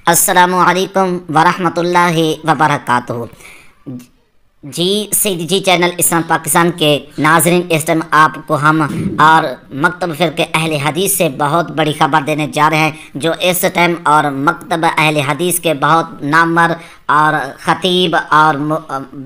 अस्सलामुअलैकुम वरहमतुल्लाहि वबरकातुहू। जी सईदी जी चैनल इस्लाम पाकिस्तान के नाज़रीन, इस टाइम आपको हम और मकतब फ़िरक़े अहले हदीस से बहुत बड़ी खबर देने जा रहे हैं, जो इस टाइम और मकतब अहले हदीस के बहुत नामवर और ख़तीब और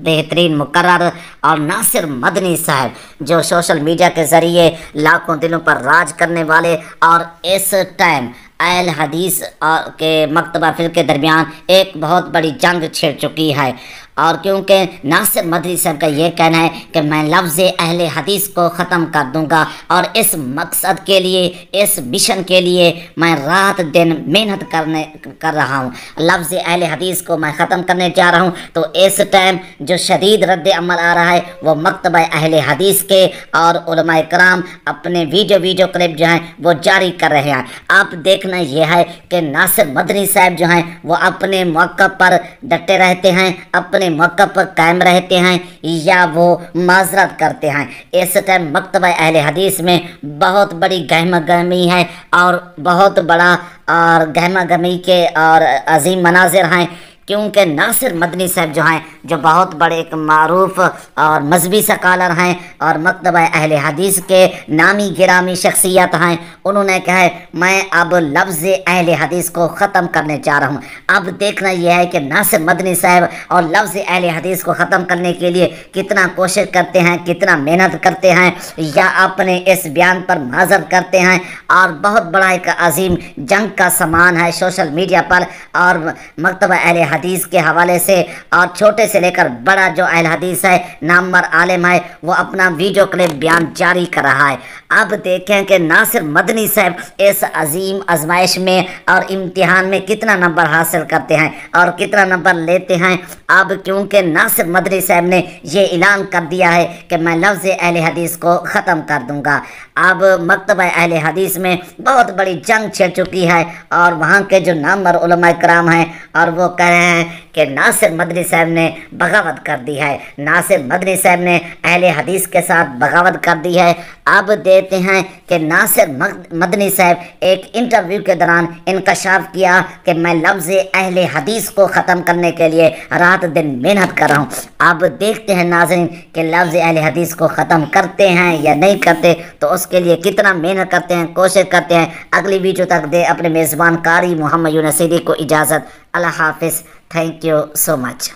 बेहतरीन मुकर्रर और नासिर मदनी साहब, जो सोशल मीडिया के ज़रिए लाखों दिलों पर राज करने वाले, और इस टाइम अहले हदीस के मकतबा फ़िरक़े के दरमियान एक बहुत बड़ी जंग छिड़ चुकी है। और क्योंकि नासिर मदनी साहब का ये कहना है कि मैं लफ्ज़ अहले हदीस को ख़त्म कर दूंगा, और इस मकसद के लिए, इस मिशन के लिए मैं रात दिन मेहनत कर रहा हूँ। लफ्ज़ अहले हदीस को मैं ख़त्म करने जा रहा हूँ। तो इस टाइम जो शदीद रद्द अमल आ रहा है वो मकतबा अहले हदीस के, और उलमाए कराम अपने वीडियो क्लिप जो हैं वो जारी कर रहे हैं। आप देखना यह है कि नासिर मदनी साहब जो हैं वो अपने मौक़ा पर डटे रहते हैं, अपने मौक़ा पर कायम रहते हैं, या वो माजरत करते हैं। इस टाइम मकतबा अहले हदीस में बहुत बड़ी गहमा गहमी है, और बहुत बड़ा और गहमा गहमी के और अजीम मनाजिर हैं, क्योंकि नासिर मदनी साहब जो हैं, जो बहुत बड़े एक मारूफ और मजहबी स्कॉलर हैं और मकतबा अहले हदीस के नामी गिरामी शख्सियत हैं, उन्होंने कहा है मैं अब लफ्ज़ अहले हदीस को ख़त्म करने जा रहा हूँ। अब देखना यह है कि नासिर मदनी साहब और लफ्ज़ अहले हदीस को ख़त्म करने के लिए कितना कोशिश करते हैं, कितना मेहनत करते हैं, या अपने इस बयान पर माजरत करते हैं। और बहुत बड़ा एक अजीम जंग का सामान है सोशल मीडिया पर, और मकतबा अहले हदीस के हवाले से, और छोटे से लेकर बड़ा जो अहले हदीस है, नामवर आलिम है, वो अपना वीडियो क्लिप बयान जारी कर रहा है। अब देखें कि नासिर मदनी साहब इस अजीम आजमाइश में और इम्तिहान में कितना नंबर हासिल करते हैं और कितना नंबर लेते हैं। अब क्योंकि नासिर मदनी साहब ने ये ऐलान कर दिया है कि मैं लफ्ज़ अहले हदीस को ख़त्म कर दूंगा। अब मकतबा अहले हदीस में बहुत बड़ी जंग छिड़ चुकी है, और वहाँ के जो नामवर उलमाए कराम हैं, और वो कह रहे हैं कि नासिर मदनी साहब ने बगावत कर दी है, नासिर मदनी साहब ने अहले हदीस के साथ बगावत कर दी है। अब देते हैं कि नासिर मदनी साहब एक इंटरव्यू के दौरान इंकशाफ किया कि मैं लफ्ज़ अहले हदीस को ख़त्म करने के लिए रात दिन मेहनत कर रहा हूँ। अब देखते हैं नाज़रीन कि लफ्ज़ अहले हदीस को ख़त्म करते हैं या नहीं करते, तो उसके लिए कितना मेहनत करते हैं, कोशिश करते हैं। अगली वीडियो तक दे अपने मेज़बान कारी मोहम्मद यूनुस सईदी को इजाज़त। अल्लाह हाफ़िज़। Thank you so much.